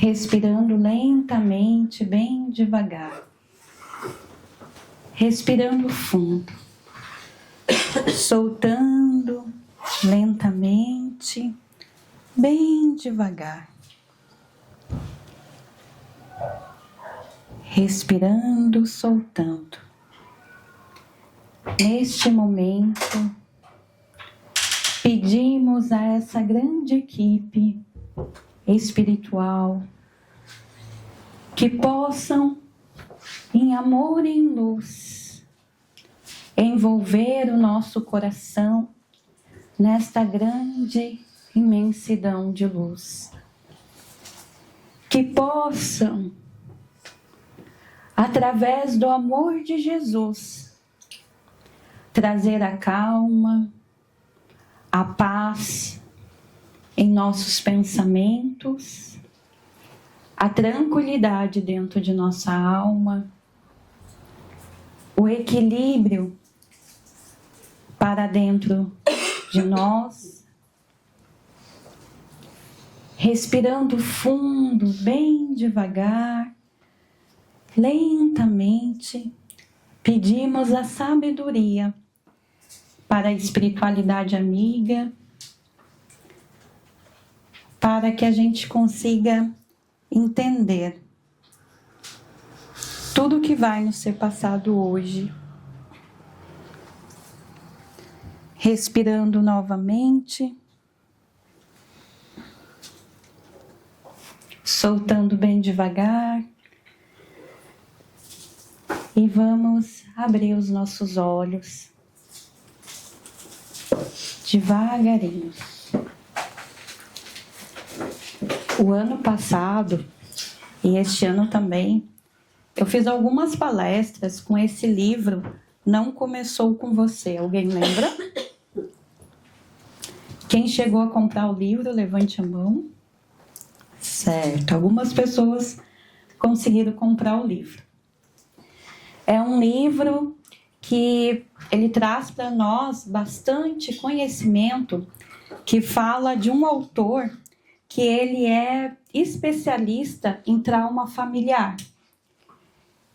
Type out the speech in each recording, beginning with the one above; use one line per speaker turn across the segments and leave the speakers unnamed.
respirando lentamente, bem devagar, respirando fundo, soltando lentamente, bem devagar, respirando, soltando. Neste momento, pedimos a essa grande equipe espiritual que possam, em amor e em luz, envolver o nosso coração nesta grande imensidão de luz. Que possam, através do amor de Jesus, trazer a calma, a paz em nossos pensamentos, a tranquilidade dentro de nossa alma, o equilíbrio para dentro de nós, respirando fundo, bem devagar, lentamente, pedimos a sabedoria para a espiritualidade amiga, para que a gente consiga entender tudo que vai nos ser passado hoje. Respirando novamente, soltando bem devagar, e vamos abrir os nossos olhos devagarinho. O ano passado, e este ano também, eu fiz algumas palestras com esse livro, Não Começou Com Você. Alguém lembra? Quem chegou a comprar o livro, levante a mão. Certo, algumas pessoas conseguiram comprar o livro. É um livro que ele traz para nós bastante conhecimento, que fala de um autor que ele é especialista em trauma familiar.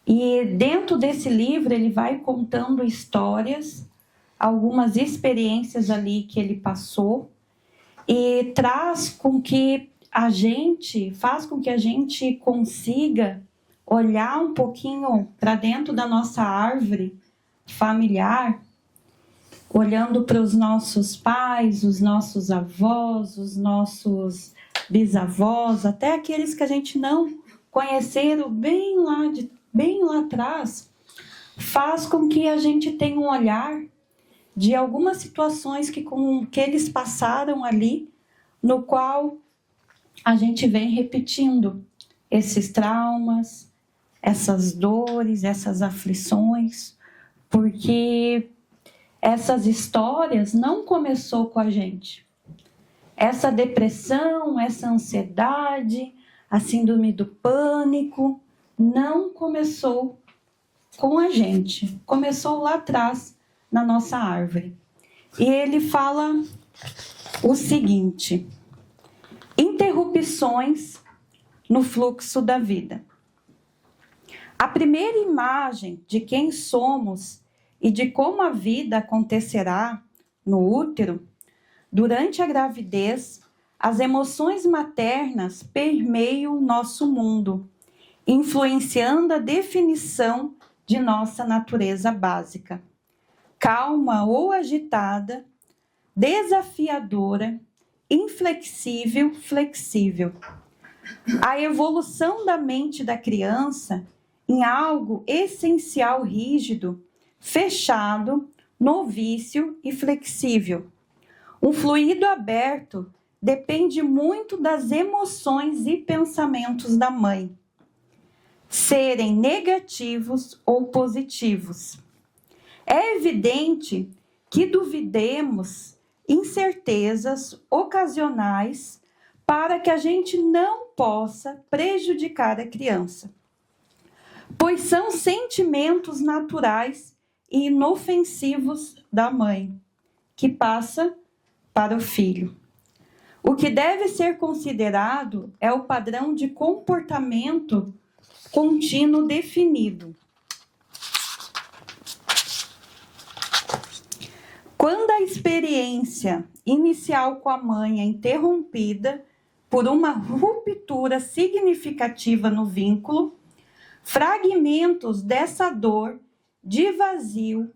E dentro desse livro ele vai contando histórias, algumas experiências ali que ele passou, e faz com que a gente consiga olhar um pouquinho para dentro da nossa árvore familiar, olhando para os nossos pais, os nossos avós, os nossos bisavós, até aqueles que a gente não conheceram bem lá atrás, faz com que a gente tenha um olhar de algumas situações que eles passaram ali, no qual a gente vem repetindo esses traumas, essas dores, essas aflições, porque essas histórias não começou com a gente. Essa depressão, essa ansiedade, a síndrome do pânico, não começou com a gente. Começou lá atrás, na nossa árvore. E ele fala o seguinte: interrupções no fluxo da vida. A primeira imagem de quem somos e de como a vida acontecerá no útero, durante a gravidez, as emoções maternas permeiam nosso mundo, influenciando a definição de nossa natureza básica. Calma ou agitada, desafiadora, inflexível, flexível. A evolução da mente da criança em algo essencial rígido, fechado, novício e flexível. Um fluido aberto depende muito das emoções e pensamentos da mãe, serem negativos ou positivos. É evidente que duvidemos incertezas ocasionais para que a gente não possa prejudicar a criança, pois são sentimentos naturais e inofensivos da mãe, que passa para o filho. O que deve ser considerado é o padrão de comportamento contínuo definido. Quando a experiência inicial com a mãe é interrompida por uma ruptura significativa no vínculo, fragmentos dessa dor de vazio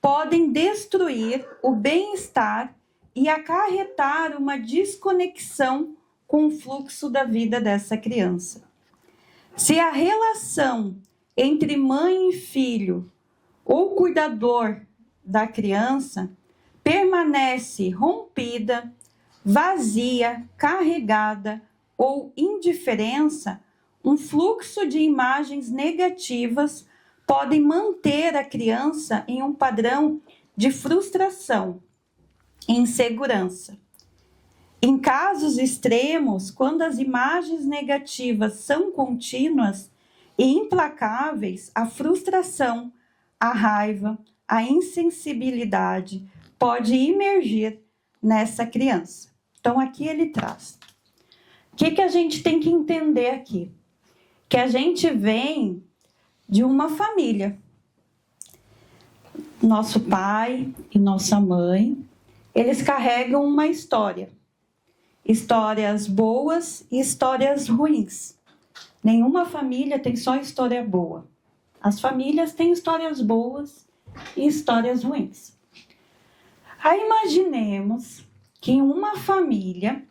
podem destruir o bem-estar e acarretar uma desconexão com o fluxo da vida dessa criança. Se a relação entre mãe e filho ou cuidador da criança permanece rompida, vazia, carregada ou indiferença, um fluxo de imagens negativas podem manter a criança em um padrão de frustração e insegurança. Em casos extremos, quando as imagens negativas são contínuas e implacáveis, a frustração, a raiva, a insensibilidade pode emergir nessa criança. Então, aqui ele traz. O que a gente tem que entender aqui? Que a gente vem de uma família. Nosso pai e nossa mãe, eles carregam uma história. Histórias boas e histórias ruins. Nenhuma família tem só história boa. As famílias têm histórias boas e histórias ruins. Aí imaginemos que em uma família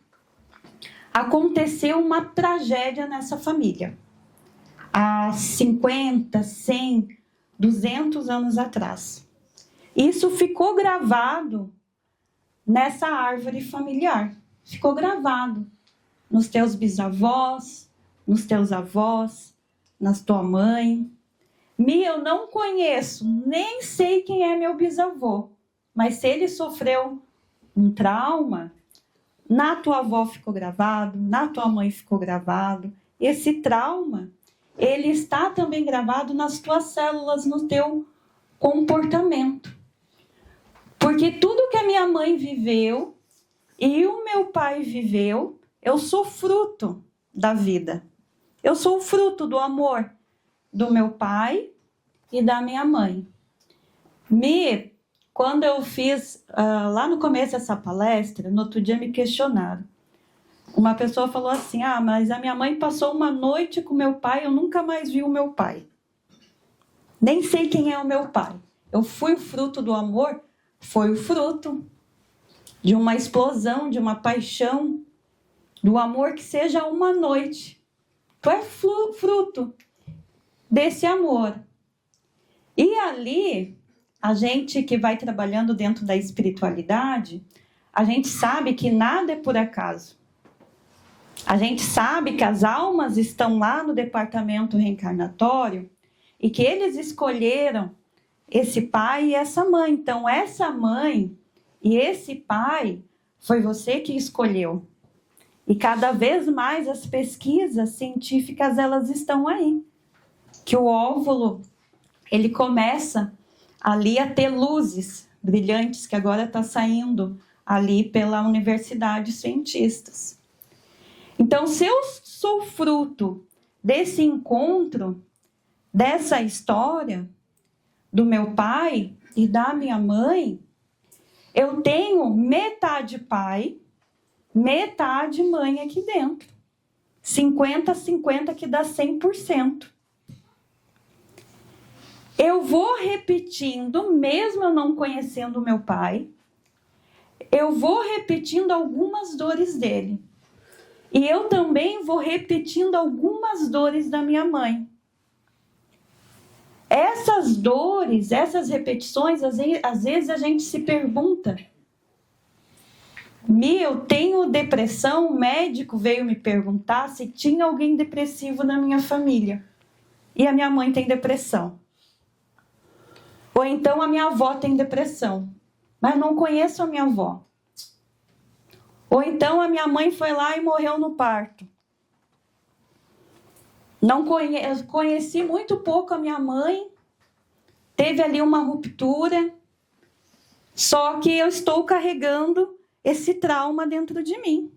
aconteceu uma tragédia nessa família. Há 50, 100, 200 anos atrás. Isso ficou gravado nessa árvore familiar. Ficou gravado nos teus bisavós, nos teus avós, na tua mãe. Eu não conheço, nem sei quem é meu bisavô, mas se ele sofreu um trauma, na tua avó ficou gravado, na tua mãe ficou gravado. Esse trauma, ele está também gravado nas tuas células, no teu comportamento. Porque tudo que a minha mãe viveu e o meu pai viveu, eu sou fruto da vida. Eu sou o fruto do amor do meu pai e da minha mãe. Quando eu fiz, lá no começo dessa palestra, no outro dia me questionaram. Uma pessoa falou assim, mas a minha mãe passou uma noite com meu pai, eu nunca mais vi o meu pai. Nem sei quem é o meu pai. Eu fui o fruto do amor, foi o fruto de uma explosão, de uma paixão, do amor que seja uma noite. Tu é fruto desse amor. E ali, a gente que vai trabalhando dentro da espiritualidade, a gente sabe que nada é por acaso. A gente sabe que as almas estão lá no departamento reencarnatório e que eles escolheram esse pai e essa mãe. Então, essa mãe e esse pai foi você que escolheu. E cada vez mais as pesquisas científicas, elas estão aí. Que o óvulo, ele começa ali a ter luzes brilhantes, que agora está saindo ali pela universidade, cientistas. Então, se eu sou fruto desse encontro, dessa história do meu pai e da minha mãe, eu tenho metade pai, metade mãe aqui dentro. 50-50 que dá 100%. Eu vou repetindo, mesmo eu não conhecendo o meu pai, eu vou repetindo algumas dores dele. E eu também vou repetindo algumas dores da minha mãe. Essas dores, essas repetições, às vezes a gente se pergunta, eu tenho depressão, o médico veio me perguntar se tinha alguém depressivo na minha família. E a minha mãe tem depressão. Ou então a minha avó tem depressão, mas não conheço a minha avó. Ou então a minha mãe foi lá e morreu no parto. Não conheci muito pouco a minha mãe, teve ali uma ruptura, só que eu estou carregando esse trauma dentro de mim.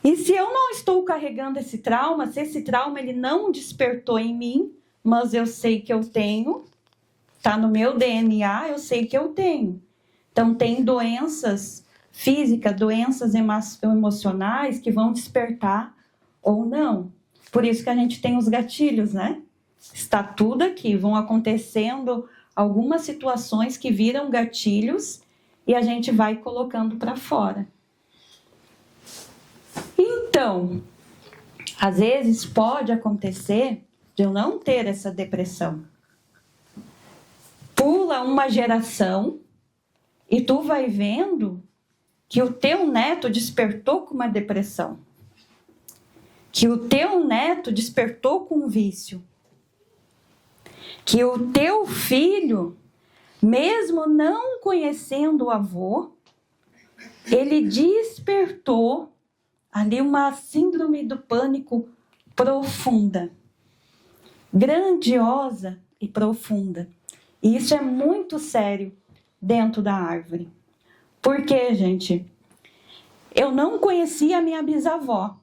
E se eu não estou carregando esse trauma, se esse trauma ele não despertou em mim, mas eu sei que eu tenho, está no meu DNA, eu sei que eu tenho. Então, tem doenças físicas, doenças emocionais que vão despertar ou não. Por isso que a gente tem os gatilhos, né? Está tudo aqui, vão acontecendo algumas situações que viram gatilhos e a gente vai colocando para fora. Então, às vezes pode acontecer de eu não ter essa depressão. Pula uma geração e tu vai vendo que o teu neto despertou com uma depressão. Que o teu neto despertou com um vício. Que o teu filho, mesmo não conhecendo o avô, ele despertou ali uma síndrome do pânico profunda, grandiosa e profunda. E isso é muito sério dentro da árvore. Por quê, gente? Eu não conhecia a minha bisavó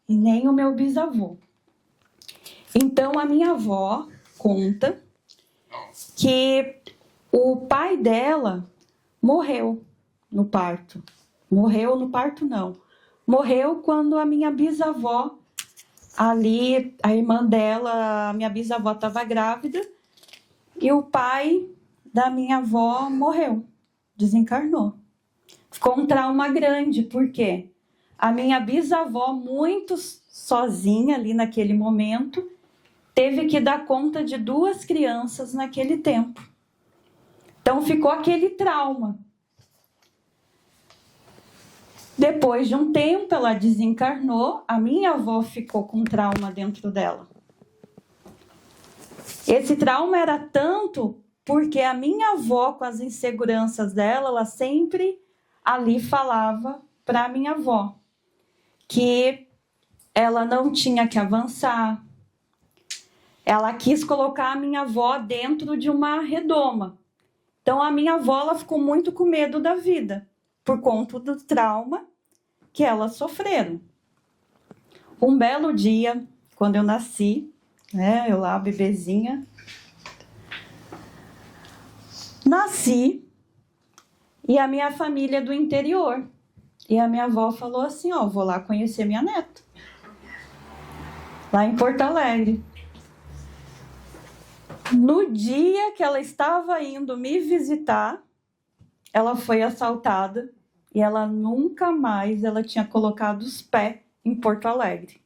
e nem o meu bisavô. Então, a minha avó conta que o pai dela morreu no parto. Morreu no parto, não. Morreu quando a minha bisavó, ali, a irmã dela, a minha bisavó estava grávida, e o pai da minha avó morreu, desencarnou. Ficou um trauma grande, porque a minha bisavó, muito sozinha ali naquele momento, teve que dar conta de 2 crianças naquele tempo. Então ficou aquele trauma. Depois de um tempo, ela desencarnou, a minha avó ficou com trauma dentro dela. Esse trauma era tanto porque a minha avó, com as inseguranças dela, ela sempre ali falava para a minha avó que ela não tinha que avançar. Ela quis colocar a minha avó dentro de uma redoma. Então, a minha avó ela ficou muito com medo da vida, por conta do trauma que elas sofreram. Um belo dia, quando eu nasci, né, eu lá, bebezinha, nasci, e a minha família é do interior. E a minha avó falou assim, ó, vou lá conhecer minha neta. Lá em Porto Alegre. No dia que ela estava indo me visitar, ela foi assaltada e ela nunca mais ela tinha colocado os pés em Porto Alegre.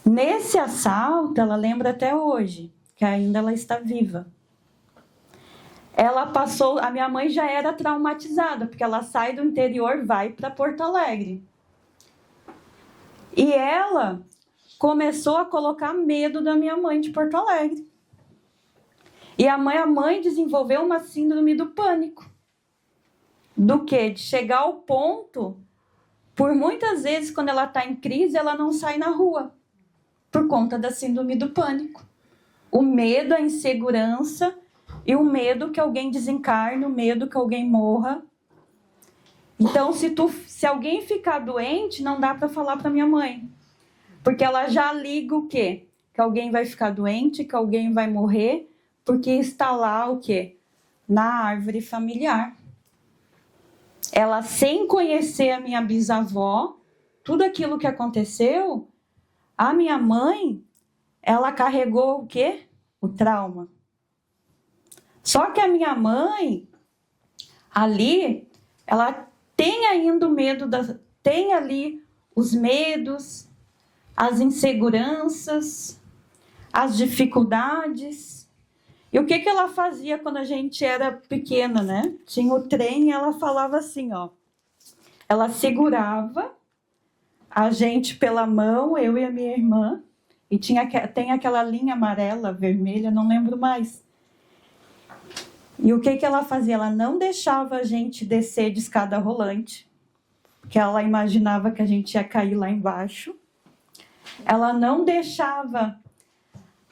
Nesse assalto, ela lembra até hoje, que ainda ela está viva. Ela passou, a minha mãe já era traumatizada, porque ela sai do interior, vai para Porto Alegre. E ela começou a colocar medo da minha mãe de Porto Alegre. E a mãe desenvolveu uma síndrome do pânico. Do quê? De chegar ao ponto, por muitas vezes, quando ela está em crise, ela não sai na rua. Por conta da síndrome do pânico. O medo, a insegurança e o medo que alguém desencarne, o medo que alguém morra. Então, se alguém ficar doente, não dá para falar para minha mãe. Porque ela já liga o quê? Que alguém vai ficar doente, que alguém vai morrer, porque está lá o quê? Na árvore familiar. Ela, sem conhecer a minha bisavó, tudo aquilo que aconteceu, a minha mãe, ela carregou o quê? O trauma. Só que a minha mãe, ali, ela tem ainda o medo, tem ali os medos, as inseguranças, as dificuldades. E o que ela fazia quando a gente era pequena, né? Tinha o trem e ela falava assim, ó. Ela segurava a gente pela mão, eu e a minha irmã, e tem aquela linha amarela, vermelha, não lembro mais. E o que ela fazia? Ela não deixava a gente descer de escada rolante, porque ela imaginava que a gente ia cair lá embaixo. Ela não deixava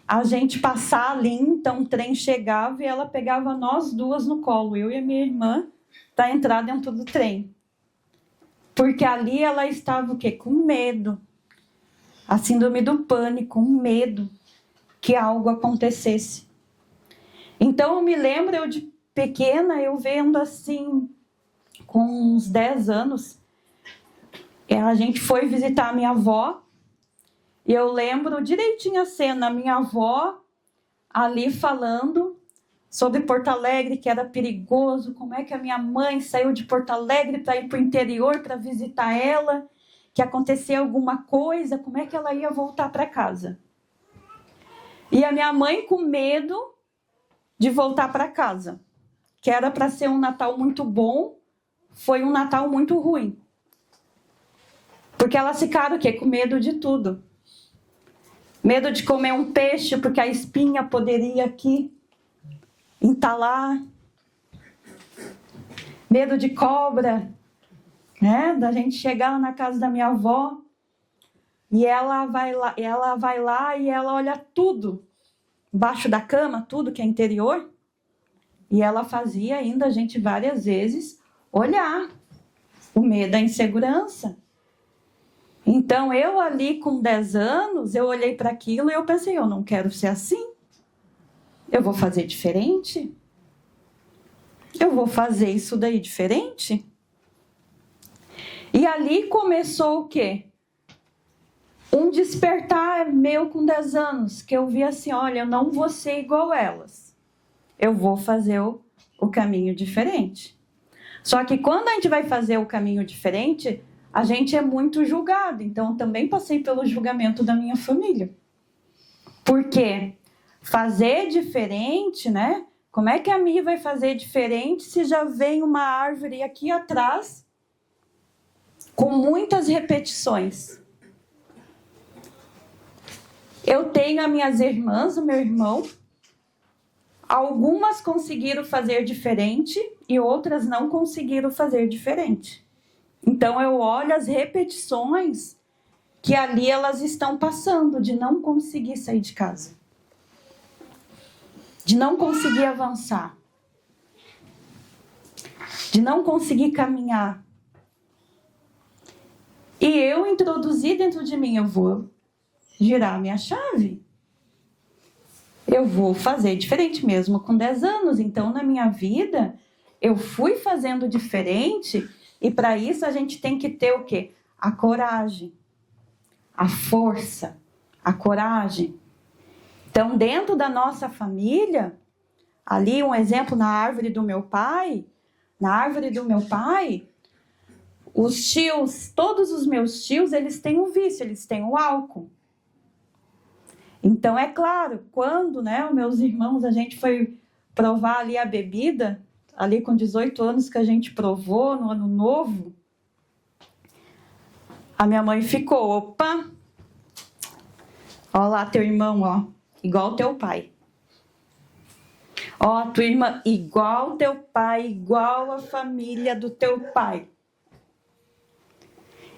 a gente passar ali, então o trem chegava e ela pegava nós duas no colo, eu e a minha irmã, para entrar dentro do trem. Porque ali ela estava o quê? Com medo. A síndrome do pânico, um medo que algo acontecesse. Então eu me lembro, eu de pequena, eu vendo assim, com uns 10 anos, a gente foi visitar a minha avó, e eu lembro direitinho a cena, a minha avó ali falando sobre Porto Alegre, que era perigoso, como é que a minha mãe saiu de Porto Alegre para ir para o interior para visitar ela, que acontecia alguma coisa, como é que ela ia voltar para casa. E a minha mãe com medo de voltar para casa, que era para ser um Natal muito bom, foi um Natal muito ruim. Porque elas ficaram o quê? Com medo de tudo. Medo de comer um peixe, porque a espinha poderia aqui entalar. Medo de cobra, né? Da gente chegar na casa da minha avó e ela vai lá e ela olha tudo, embaixo da cama, tudo que é interior. E ela fazia ainda a gente várias vezes olhar o medo da insegurança. Então, eu ali com 10 anos, eu olhei para aquilo e eu pensei, eu não quero ser assim. Eu vou fazer diferente? Eu vou fazer isso daí diferente? E ali começou o quê? Um despertar meu com 10 anos, que eu vi assim, olha, eu não vou ser igual elas. Eu vou fazer o caminho diferente. Só que quando a gente vai fazer o caminho diferente, a gente é muito julgado. Então, eu também passei pelo julgamento da minha família. Por quê? Fazer diferente, né? Como é que a Mi vai fazer diferente se já vem uma árvore aqui atrás com muitas repetições? Eu tenho as minhas irmãs, o meu irmão. Algumas conseguiram fazer diferente e outras não conseguiram fazer diferente. Então, eu olho as repetições que ali elas estão passando, de não conseguir sair de casa. De não conseguir avançar. De não conseguir caminhar. E eu introduzi dentro de mim, eu vou girar a minha chave. Eu vou fazer diferente mesmo com 10 anos. Então, na minha vida, eu fui fazendo diferente. E para isso a gente tem que ter o quê? A coragem, a força, a coragem. Então, dentro da nossa família, ali um exemplo na árvore do meu pai, os tios, todos os meus tios, eles têm um vício, eles têm o álcool. Então, é claro, quando, né, os meus irmãos, a gente foi provar ali a bebida, ali com 18 anos que a gente provou no ano novo, a minha mãe ficou, opa, ó lá teu irmão, ó, igual teu pai. Ó, tua irmã, igual teu pai, igual a família do teu pai.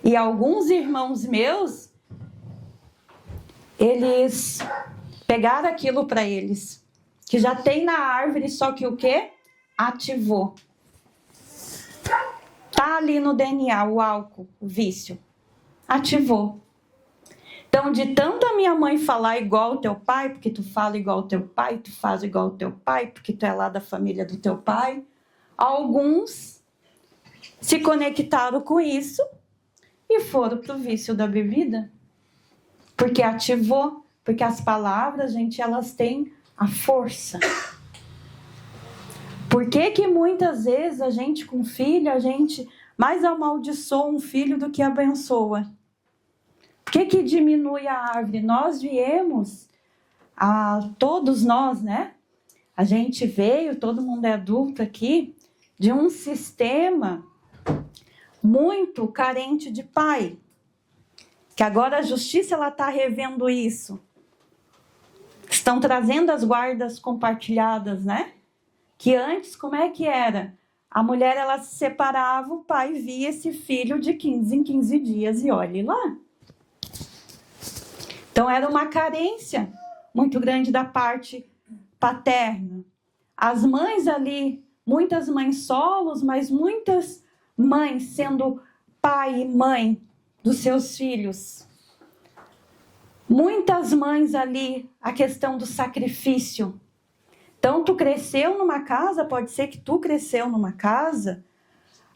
E alguns irmãos meus, eles pegaram aquilo para eles, que já tem na árvore, só que o quê? Ativou. Tá ali no DNA, o álcool, o vício. Ativou. Então, de tanto a minha mãe falar igual o teu pai, porque tu fala igual o teu pai, tu faz igual o teu pai, porque tu é lá da família do teu pai, alguns se conectaram com isso e foram pro vício da bebida. Porque ativou, porque as palavras, gente, elas têm a força. Por que muitas vezes a gente com filho, a gente mais amaldiçoa um filho do que abençoa? Por que diminui a árvore? Nós viemos, todos nós, né? A gente veio, todo mundo é adulto aqui, de um sistema muito carente de pai. Que agora a justiça está revendo isso. Estão trazendo as guardas compartilhadas, né? Que antes, como é que era? A mulher, ela se separava, o pai via esse filho de 15 em 15 dias e olhe lá. Então, era uma carência muito grande da parte paterna. As mães ali, muitas mães solos, mas muitas mães sendo pai e mãe dos seus filhos. Muitas mães ali, a questão do sacrifício. Então, tu cresceu numa casa, pode ser que tu cresceu numa casa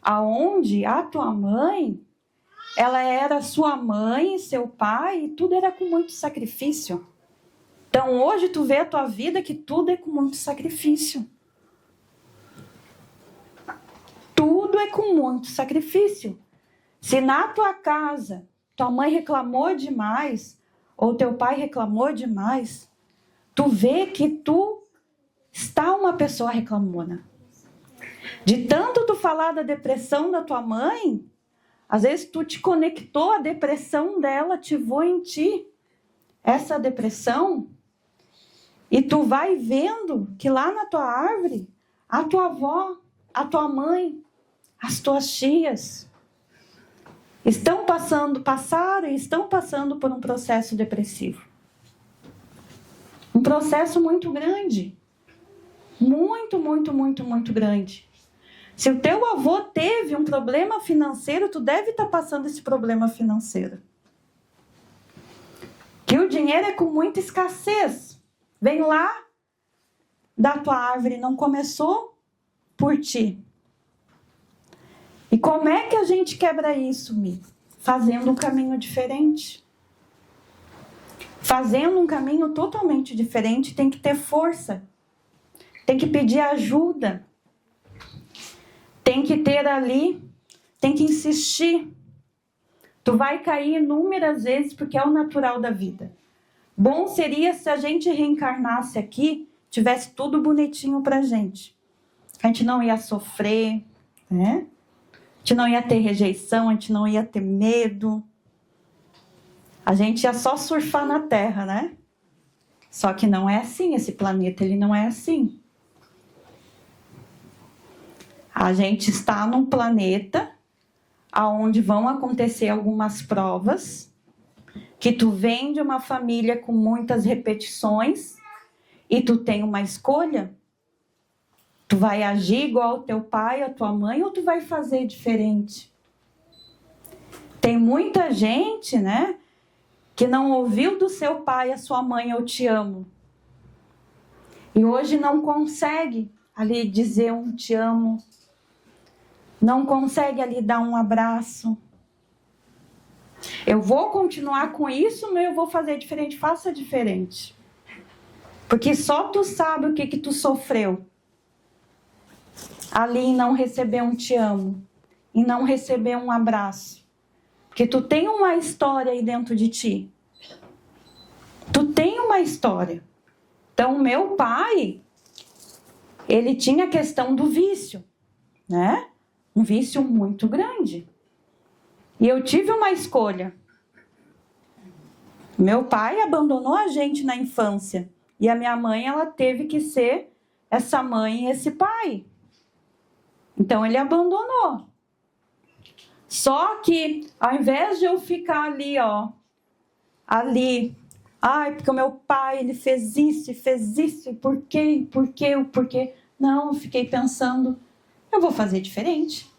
aonde a tua mãe, ela era sua mãe, seu pai, e tudo era com muito sacrifício. Então, hoje tu vê a tua vida que tudo é com muito sacrifício. Tudo é com muito sacrifício. Se na tua casa tua mãe reclamou demais, ou teu pai reclamou demais, tu vê que tu está uma pessoa reclamona. De tanto tu falar da depressão da tua mãe, às vezes tu te conectou, a depressão dela ativou em ti essa depressão, e tu vai vendo que lá na tua árvore, a tua avó, a tua mãe, as tuas tias passaram e estão passando por um processo depressivo. Um processo muito grande. Muito, muito, muito, muito grande. Se o teu avô teve um problema financeiro, tu deve estar passando esse problema financeiro. Que o dinheiro é com muita escassez. Vem lá da tua árvore, não começou por ti. E como é que a gente quebra isso, Mi? Fazendo um caminho diferente. Fazendo um caminho totalmente diferente, tem que ter força. Tem que pedir ajuda. Tem que ter ali, tem que insistir. Tu vai cair inúmeras vezes porque é o natural da vida. Bom seria se a gente reencarnasse aqui, tivesse tudo bonitinho pra gente. A gente não ia sofrer, né? A gente não ia ter rejeição, a gente não ia ter medo. A gente ia só surfar na Terra, né? Só que não é assim, esse planeta ele não é assim. A gente está num planeta onde vão acontecer algumas provas, que tu vem de uma família com muitas repetições e tu tem uma escolha. Tu vai agir igual ao teu pai, a tua mãe, ou tu vai fazer diferente? Tem muita gente, né, que não ouviu do seu pai, a sua mãe, eu te amo. E hoje não consegue ali dizer um te amo. Não consegue ali dar um abraço. Eu vou continuar com isso, mas eu vou fazer diferente. Faça diferente. Porque só tu sabe o que tu sofreu. Ali em não receber um te amo. Em não receber um abraço. Porque tu tem uma história aí dentro de ti. Tu tem uma história. Então, meu pai, ele tinha a questão do vício, né? Um vício muito grande. E eu tive uma escolha. Meu pai abandonou a gente na infância. E a minha mãe, ela teve que ser essa mãe e esse pai. Então, ele abandonou. Só que, ao invés de eu ficar ali, porque o meu pai, ele fez isso, e por quê? Não, eu fiquei pensando, eu vou fazer diferente.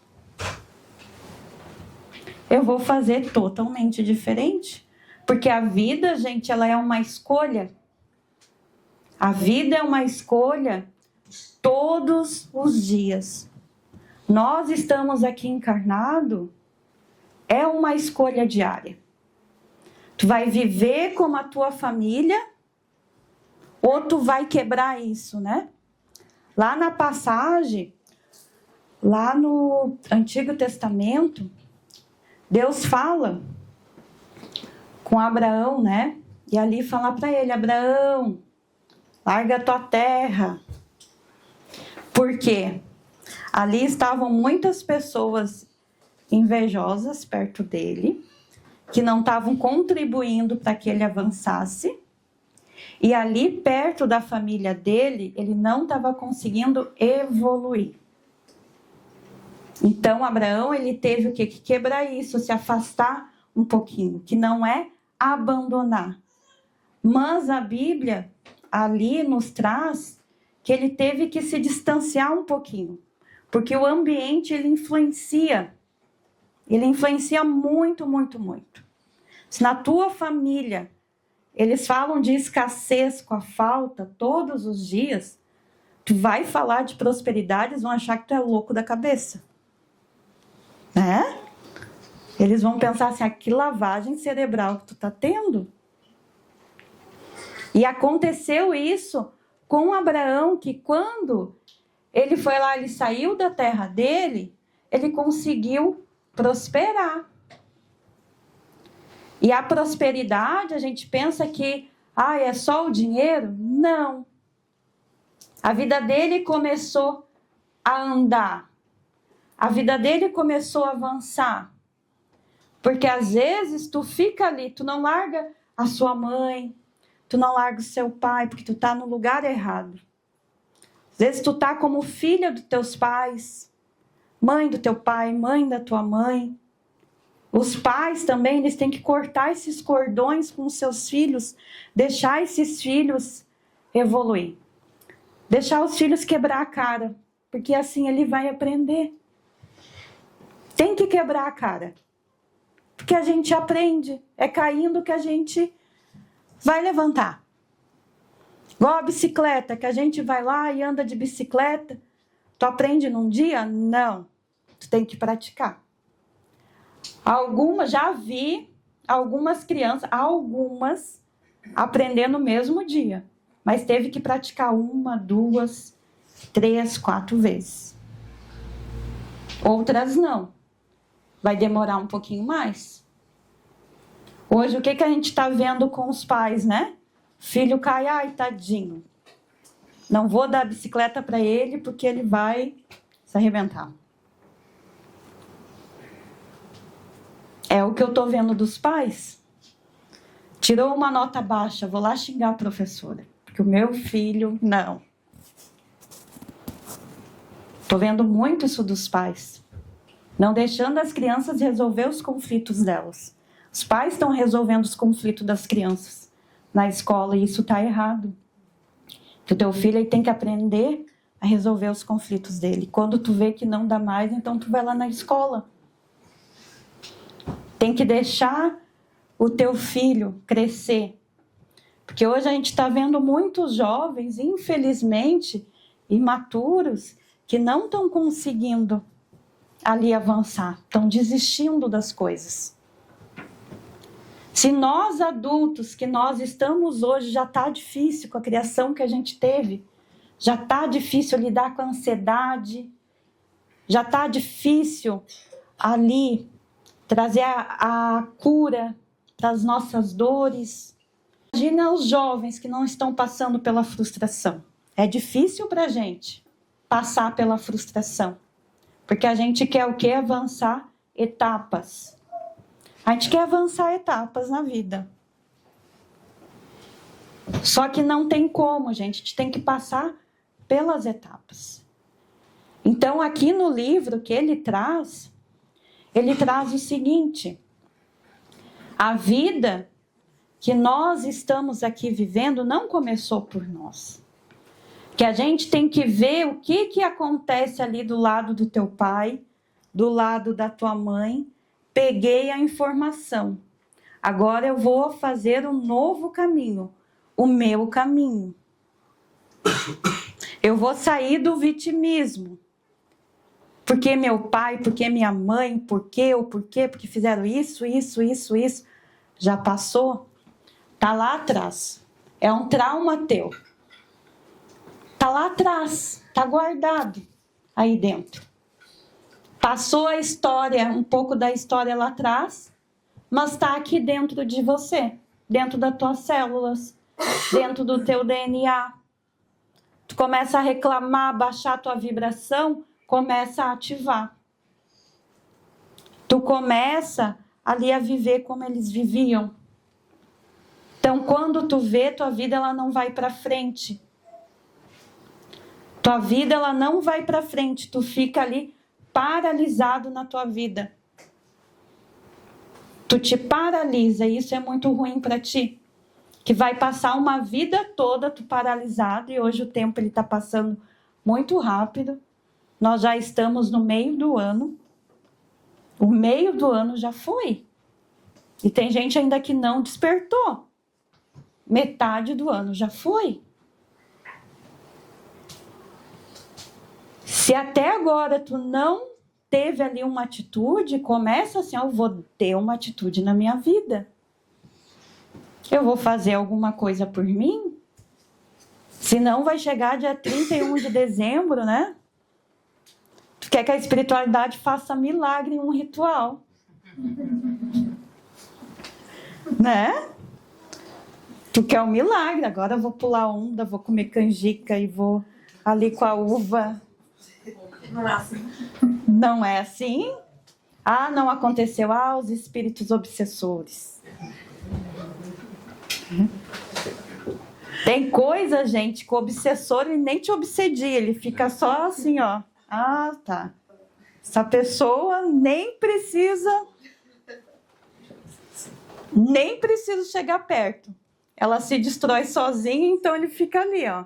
Eu vou fazer totalmente diferente. Porque a vida, gente, ela é uma escolha. A vida é uma escolha todos os dias. Nós estamos aqui encarnados, é uma escolha diária. Tu vai viver como a tua família, ou tu vai quebrar isso, né? Lá na passagem, lá no Antigo Testamento, Deus fala com Abraão, né? E ali fala para ele, Abraão, larga a tua terra. Por quê? Ali estavam muitas pessoas invejosas perto dele, que não estavam contribuindo para que ele avançasse. E ali perto da família dele, ele não estava conseguindo evoluir. Então, Abraão, ele teve o quê? Que quebrar isso, se afastar um pouquinho, que não é abandonar. Mas a Bíblia ali nos traz que ele teve que se distanciar um pouquinho, porque o ambiente ele influencia Ele influencia muito, muito, muito. Se na tua família eles falam de escassez com a falta todos os dias, tu vai falar de prosperidade, eles vão achar que tu é louco da cabeça. Né? Eles vão pensar assim, que lavagem cerebral que tu tá tendo. E aconteceu isso com Abraão, que quando ele foi lá, ele saiu da terra dele, ele conseguiu prosperar. E a prosperidade, a gente pensa que é só o dinheiro? Não. A vida dele começou a andar. A vida dele começou a avançar. Porque às vezes tu fica ali, tu não larga a sua mãe, tu não larga o seu pai, porque tu tá no lugar errado. Às vezes tu tá como filha dos teus pais, mãe do teu pai, mãe da tua mãe. Os pais também, eles têm que cortar esses cordões com os seus filhos, deixar esses filhos evoluir. Deixar os filhos quebrar a cara, porque assim ele vai aprender. Tem que quebrar a cara, porque a gente aprende, é caindo que a gente vai levantar. Igual a bicicleta, que a gente vai lá e anda de bicicleta. Tu aprende num dia? Não, tu tem que praticar. Já vi algumas crianças, aprender no mesmo dia. Mas teve que praticar 1, 2, 3, 4 vezes. Outras não. Vai demorar um pouquinho mais. Hoje, o que a gente está vendo com os pais, né? Filho cai, ai, tadinho. Não vou dar a bicicleta para ele porque ele vai se arrebentar. É o que eu estou vendo dos pais. Tirou uma nota baixa, vou lá xingar a professora. Porque o meu filho, não. Estou vendo muito isso dos pais. Não deixando as crianças resolver os conflitos delas. Os pais estão resolvendo os conflitos das crianças na escola e isso está errado. O teu filho aí tem que aprender a resolver os conflitos dele. Quando tu vê que não dá mais, então tu vai lá na escola. Tem que deixar o teu filho crescer. Porque hoje a gente está vendo muitos jovens, infelizmente, imaturos, que não estão conseguindo ali avançar. Estão desistindo das coisas. Se nós adultos, que nós estamos hoje, já está difícil com a criação que a gente teve, já está difícil lidar com a ansiedade, já está difícil ali trazer a cura para as nossas dores. Imagina os jovens que não estão passando pela frustração. É difícil para a gente passar pela frustração, porque a gente quer o quê? Avançar etapas. A gente quer avançar etapas na vida. Só que não tem como, gente. A gente tem que passar pelas etapas. Então, aqui no livro que ele traz o seguinte: a vida que nós estamos aqui vivendo não começou por nós. Que a gente tem que ver o que acontece ali do lado do teu pai, do lado da tua mãe. Peguei a informação. Agora eu vou fazer um novo caminho, o meu caminho. Eu vou sair do vitimismo. Porque meu pai, porque minha mãe, porque fizeram isso. Já passou? Tá lá atrás. É um trauma teu. Tá lá atrás, tá guardado aí dentro. Passou a história, um pouco da história lá atrás, mas está aqui dentro de você, dentro das tuas células, dentro do teu DNA. Tu começa a reclamar, baixar a tua vibração, começa a ativar. Tu começa ali a viver como eles viviam. Então, quando tu vê, tua vida ela não vai para frente. Tua vida ela não vai para frente, tu fica ali paralisado na tua vida. Tu te paralisa e isso é muito ruim para ti. Que vai passar uma vida toda tu paralisado e hoje o tempo ele está passando muito rápido. Nós já estamos no meio do ano. O meio do ano já foi. E tem gente ainda que não despertou. Metade do ano já foi. Se até agora tu não teve ali uma atitude, começa assim, eu vou ter uma atitude na minha vida. Eu vou fazer alguma coisa por mim. Senão vai chegar dia 31 de dezembro, né? Tu quer que a espiritualidade faça milagre em um ritual. Né? Tu quer um milagre, agora eu vou pular onda, vou comer canjica e vou ali com a uva.
Não é assim.
Não é assim? Ah, não aconteceu. Ah, os espíritos obsessores. Tem coisa, gente, que o obsessor ele nem te obsedia, ele fica só assim, ó. Ah, tá. Essa pessoa nem precisa chegar perto. Ela se destrói sozinha, então ele fica ali, ó.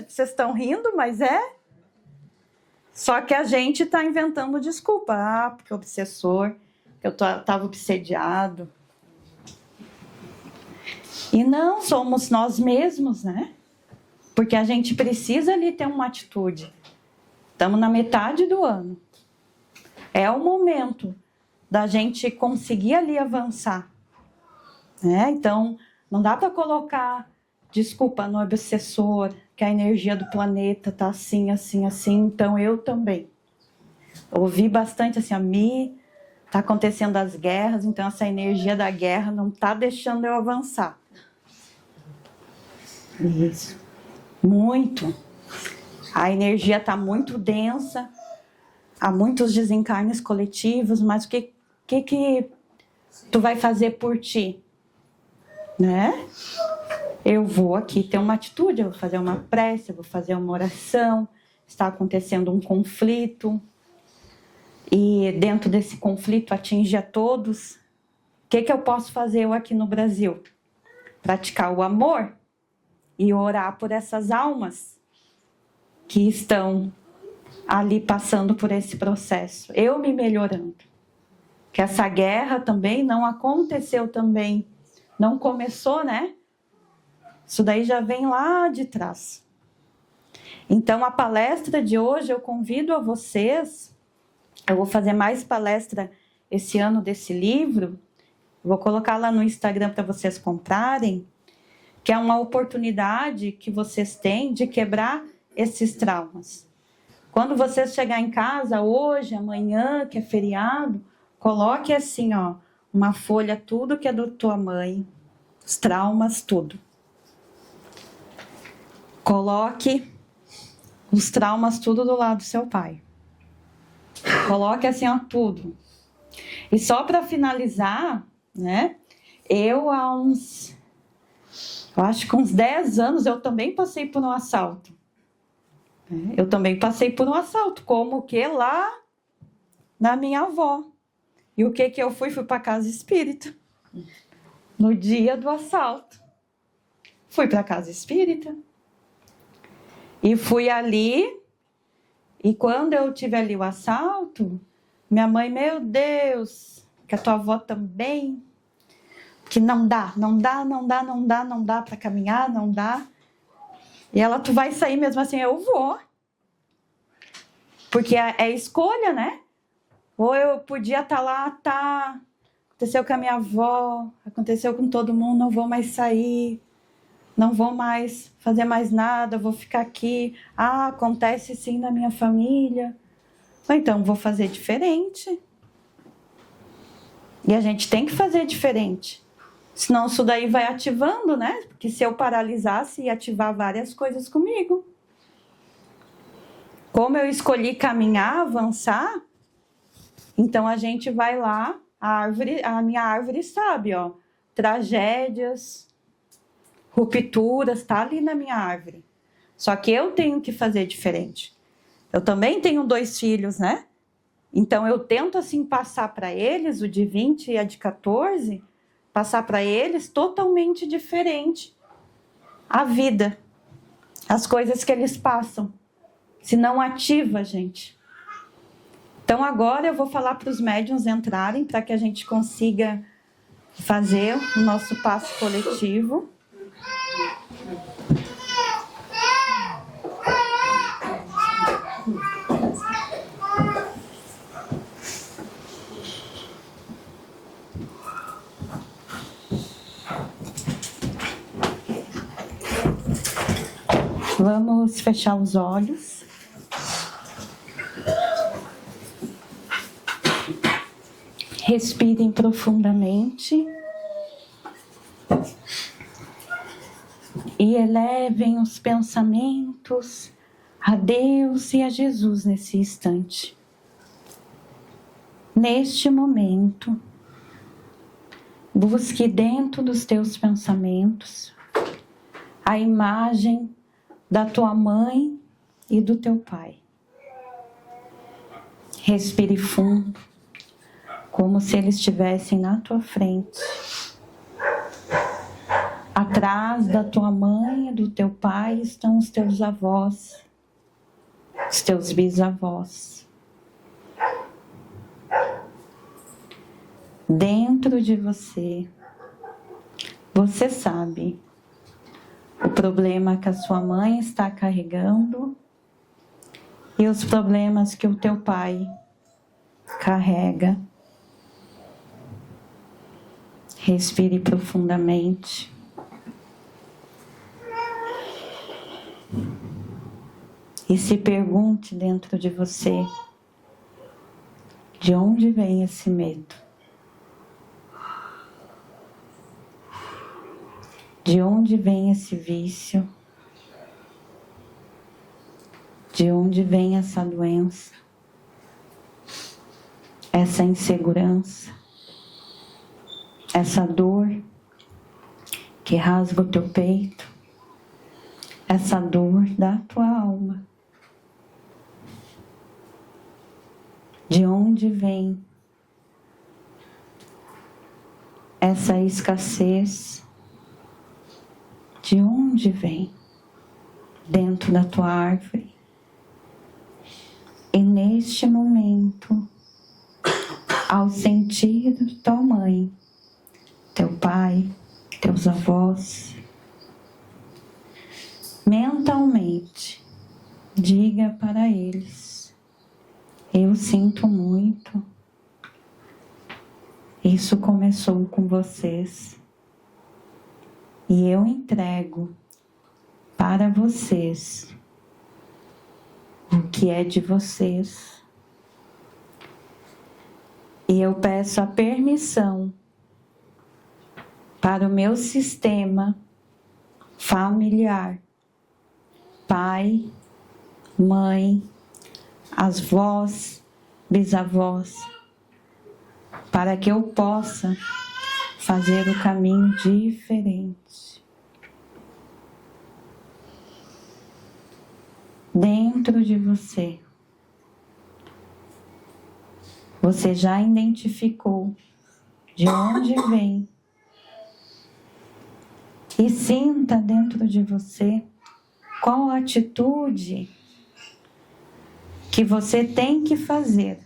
Vocês estão rindo, mas é? Só que a gente está inventando desculpa. Ah, porque o obsessor, eu estava obsediado. E não, somos nós mesmos, né? Porque a gente precisa ali ter uma atitude. Estamos na metade do ano. É o momento da gente conseguir ali avançar. Né? Então, não dá para colocar desculpa no obsessor, que a energia do planeta está assim, assim, assim, então eu também. Eu ouvi bastante assim, a mim está acontecendo as guerras, então essa energia da guerra não está deixando eu avançar. Isso. Muito. A energia está muito densa, há muitos desencarnes coletivos, mas o que tu vai fazer por ti? Né? Eu vou aqui ter uma atitude, eu vou fazer uma prece, eu vou fazer uma oração, está acontecendo um conflito, e dentro desse conflito atinge a todos. O que eu posso fazer eu aqui no Brasil? Praticar o amor e orar por essas almas que estão ali passando por esse processo. Eu me melhorando. Que essa guerra também não aconteceu também, não começou, né? Isso daí já vem lá de trás. Então, a palestra de hoje, eu convido a vocês, eu vou fazer mais palestra esse ano desse livro, vou colocar lá no Instagram para vocês comprarem, que é uma oportunidade que vocês têm de quebrar esses traumas. Quando vocês chegar em casa, hoje, amanhã, que é feriado, coloque assim, ó, uma folha, tudo que é da tua mãe, os traumas, tudo. Coloque os traumas tudo do lado do seu pai. Coloque assim, ó, tudo. E só para finalizar, né? Eu acho que uns 10 anos, eu também passei por um assalto. Eu também passei por um assalto, como que lá na minha avó. E o que eu fui? Fui para casa espírita. No dia do assalto. Fui para casa espírita. E fui ali, e quando eu tive ali o assalto, minha mãe, meu Deus, que a tua avó também, que não dá para caminhar, não dá. E ela, tu vai sair mesmo assim, eu vou. Porque é escolha, né? Ou eu podia estar lá, tá, aconteceu com a minha avó, aconteceu com todo mundo, não vou mais sair. Não vou mais fazer mais nada, vou ficar aqui. Ah, acontece sim na minha família. Ou então, vou fazer diferente. E a gente tem que fazer diferente. Senão isso daí vai ativando, né? Porque se eu paralisasse, ia ativar várias coisas comigo. Como eu escolhi caminhar, avançar, então a gente vai lá, a minha árvore sabe, ó, tragédias, rupturas, tá ali na minha árvore. Só que eu tenho que fazer diferente. Eu também tenho 2 filhos, né? Então eu tento assim passar para eles, o de 20 e a de 14, passar para eles totalmente diferente a vida, as coisas que eles passam. Se não ativa, gente. Então agora eu vou falar para os médiuns entrarem para que a gente consiga fazer o nosso passe coletivo. Vamos fechar os olhos. Respirem profundamente e elevem os pensamentos a Deus e a Jesus nesse instante. Neste momento, busque dentro dos teus pensamentos a imagem da tua mãe e do teu pai. Respire fundo, como se eles estivessem na tua frente. Atrás da tua mãe e do teu pai estão os teus avós, os teus bisavós. Dentro de você, você sabe o problema que a sua mãe está carregando e os problemas que o teu pai carrega. Respire profundamente. E se pergunte dentro de você, de onde vem esse medo? De onde vem esse vício? De onde vem essa doença? Essa insegurança? Essa dor que rasga o teu peito, essa dor da tua alma. De onde vem essa escassez? De onde vem dentro da tua árvore? E neste momento, ao sentir tua mãe, teu pai, teus avós, mentalmente, diga para eles: eu sinto muito, isso começou com vocês, e eu entrego para vocês o que é de vocês, e eu peço a permissão para o meu sistema familiar, pai, mãe, as vós, bisavós, para que eu possa fazer o caminho diferente. Dentro de você, você já identificou de onde vem. E sinta dentro de você qual a atitude que você tem que fazer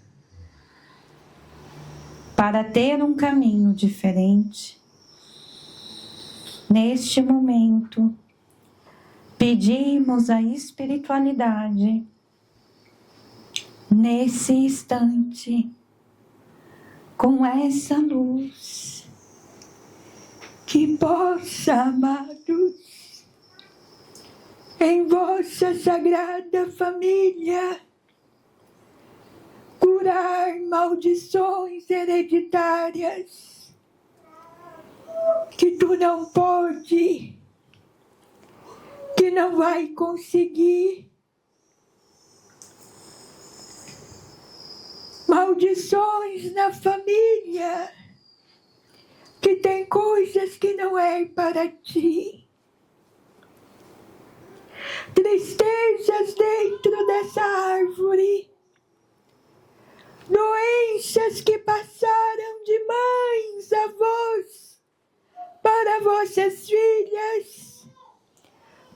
para ter um caminho diferente. Neste momento, pedimos a espiritualidade, nesse instante, com essa luz, que possa, amados, em vossa sagrada família, curar maldições hereditárias que tu não pode, que não vai conseguir. Maldições na família que tem coisas que não é para ti. Tristezas dentro dessa árvore. Doenças que passaram de mães, avós, para vossas filhas,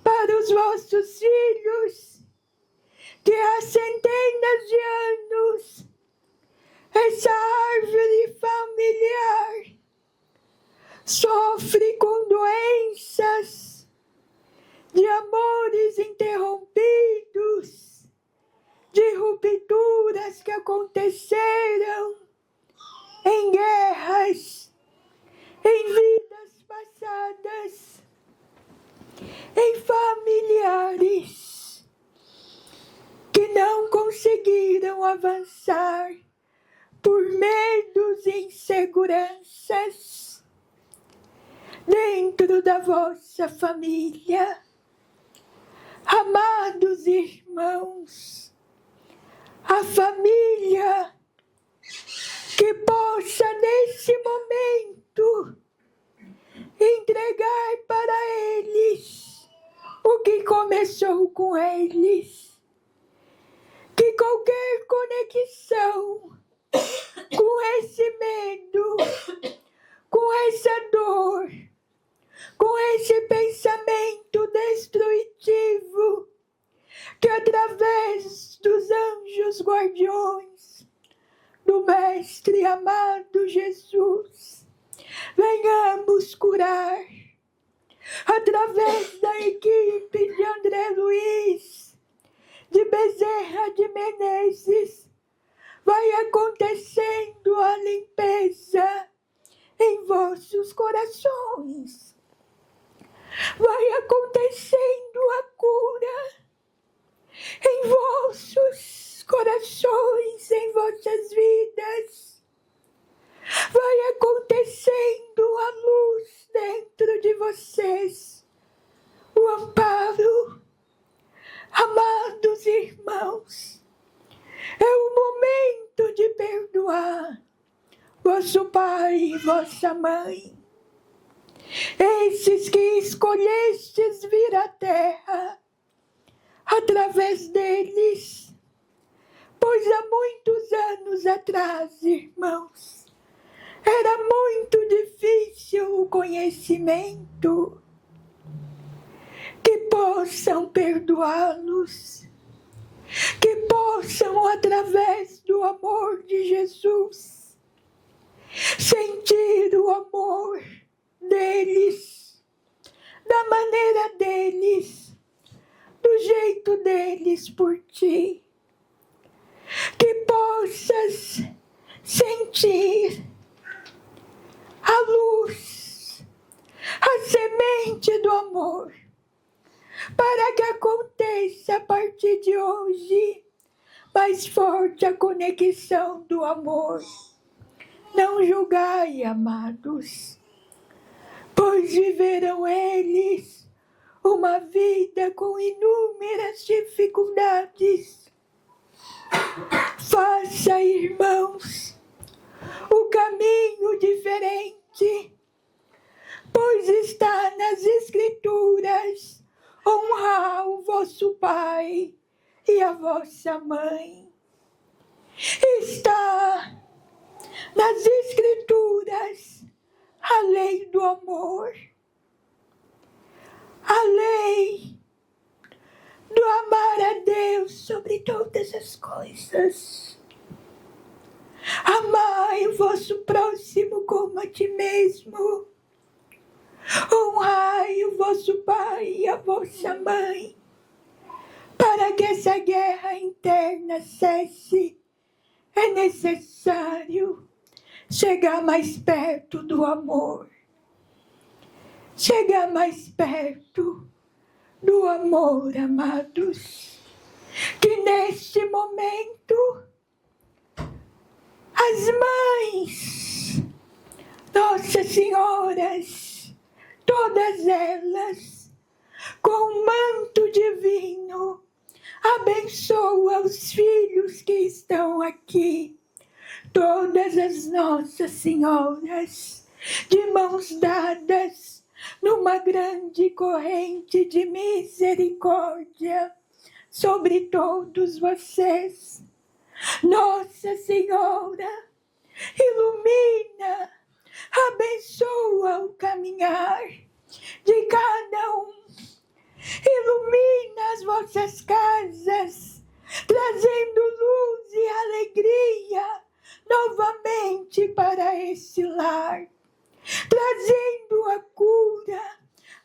para os vossos filhos, que há centenas de anos
essa árvore familiar sofre com doenças de amores interrompidos, de rupturas que aconteceram em guerras, em vidas passadas, em familiares que não conseguiram avançar por medos e inseguranças dentro da vossa família. Amados irmãos, a família que possa nesse momento entregar para eles o que começou com eles, que qualquer conexão com esse medo, com essa dor, com esse pensamento destrutivo, que através dos anjos guardiões do Mestre amado Jesus, venhamos curar, através da equipe de André Luiz, de Bezerra de Menezes, vai acontecendo a limpeza em vossos corações. Vai acontecendo a cura em vossos corações, em vossas vidas. Vai acontecendo a luz dentro de vocês, o amparo. Amados irmãos, é o momento de perdoar vosso pai e vossa mãe, esses que escolhestes vir à terra através deles, pois há muitos anos atrás, irmãos, era muito difícil o conhecimento. Que possam perdoá-los, que possam, através do amor de Jesus, sentir o amor deles, da maneira deles, do jeito deles por ti. Que possas sentir a luz, a semente do amor, para que aconteça a partir de hoje mais forte a conexão do amor. Não julgai, amados, pois viverão eles uma vida com inúmeras dificuldades. Faça, irmãos, o caminho diferente, pois está nas Escrituras: honrar o vosso pai e a vossa mãe. Está nas Escrituras a lei do amor, a lei do amar a Deus sobre todas as coisas. Amai o vosso próximo como a ti mesmo. Honrai o vosso pai e a vossa mãe, para que essa guerra interna cesse. É necessário chegar mais perto do amor, chegar mais perto do amor, amados. Que neste momento as mães, Nossas Senhoras, todas elas, com o manto divino, abençoa os filhos que estão aqui. Todas as Nossas Senhoras, de mãos dadas, numa grande corrente de misericórdia sobre todos vocês. Nossa Senhora, ilumina, abençoa o caminhar de cada um. Ilumina as vossas casas, trazendo luz e alegria novamente para esse lar, trazendo a cura,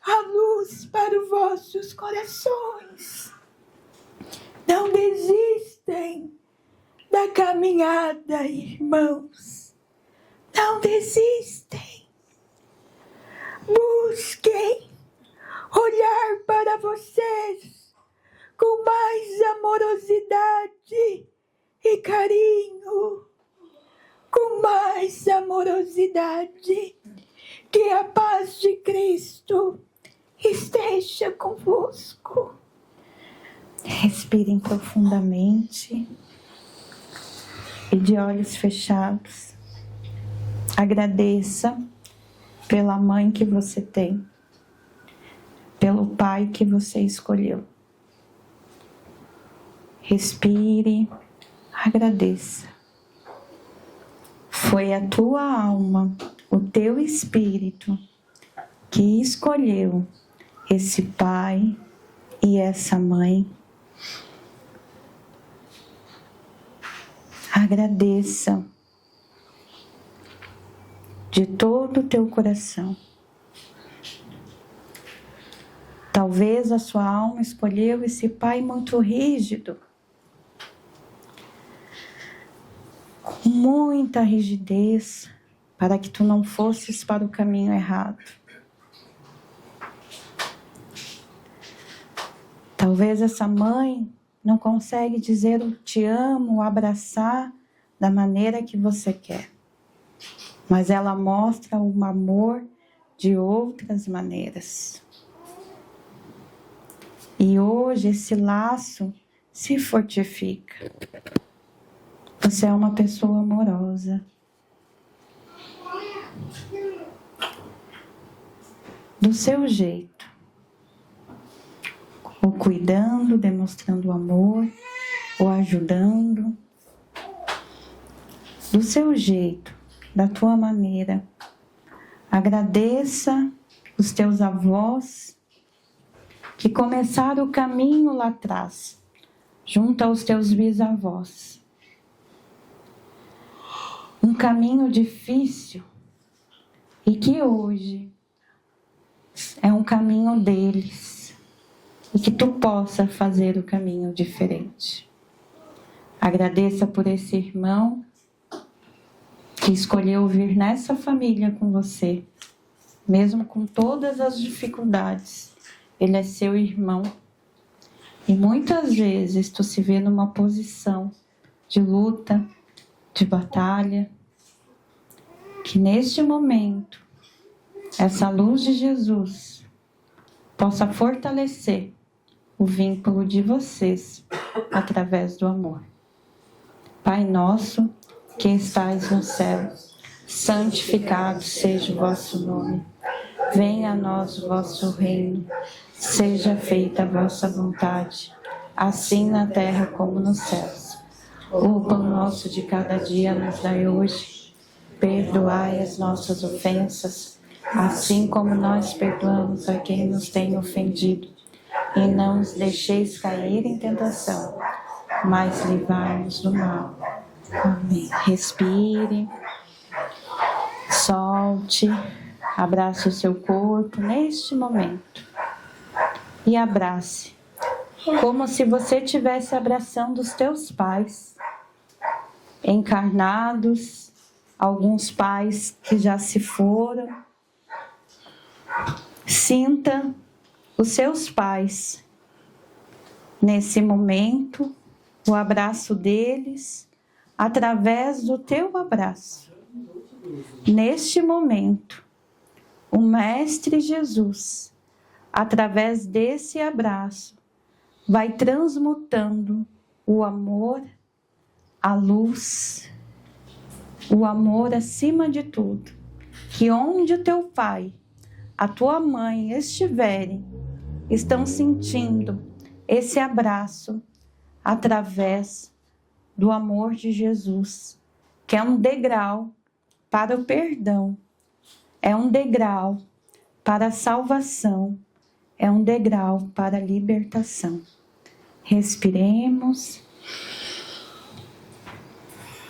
a luz para os vossos corações. Não desistem da caminhada, irmãos. Não desistem. Busquem olhar para vocês com mais amorosidade e carinho. Com mais amorosidade. Que a paz de Cristo esteja convosco.
Respirem profundamente e de olhos fechados, agradeça pela mãe que você tem, pelo pai que você escolheu. Respire, agradeça. Foi a tua alma, o teu espírito que escolheu esse pai e essa mãe. Agradeça de todo o teu coração. Talvez a sua alma escolheu esse pai muito rígido, com muita rigidez, para que tu não fosses para o caminho errado. Talvez essa mãe não consegue dizer eu te amo, abraçar da maneira que você quer. Mas ela mostra um amor de outras maneiras. E hoje esse laço se fortifica. Você é uma pessoa amorosa. Do seu jeito. Ou cuidando, demonstrando amor, ou ajudando. Do seu jeito, da tua maneira. Agradeça os teus avós que começaram o caminho lá atrás, junto aos teus bisavós. Um caminho difícil e que hoje é um caminho deles. E que tu possa fazer o caminho diferente. Agradeça por esse irmão que escolheu vir nessa família com você, mesmo com todas as dificuldades. Ele é seu irmão. E muitas vezes tu se vê numa posição de luta, de batalha. Que neste momento, essa luz de Jesus possa fortalecer o vínculo de vocês através do amor. Pai nosso, que estais no céu, santificado seja o vosso nome. Venha a nós o vosso reino. Seja feita a vossa vontade, assim na terra como nos céus. O pão nosso de cada dia nos dai hoje. Perdoai as nossas ofensas, assim como nós perdoamos a quem nos tem ofendido. E não os deixeis cair em tentação, mas livrai-nos do mal. Amém. Respire, solte, abrace o seu corpo neste momento. E abrace, como se você estivesse abraçando os teus pais, encarnados, alguns pais que já se foram. Sinta os seus pais, nesse momento, o abraço deles, através do teu abraço. Neste momento, o Mestre Jesus, através desse abraço, vai transmutando o amor, a luz, o amor acima de tudo. Que onde o teu pai, a tua mãe estiverem, estão sentindo esse abraço através do amor de Jesus, que é um degrau para o perdão, é um degrau para a salvação, é um degrau para a libertação. Respiremos.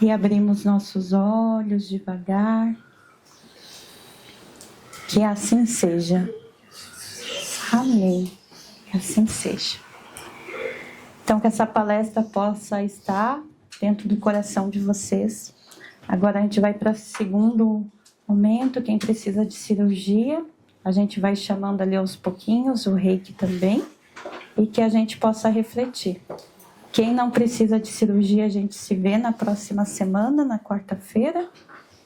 E abrimos nossos olhos devagar. Que assim seja. Amém. Que assim seja. Então, que essa palestra possa estar dentro do coração de vocês. Agora a gente vai para o segundo momento. Quem precisa de cirurgia, a gente vai chamando ali aos pouquinhos, o reiki também. E que a gente possa refletir. Quem não precisa de cirurgia, a gente se vê na próxima semana, na quarta-feira.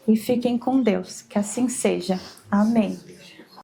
E fiquem com Deus. Que assim seja. Amém.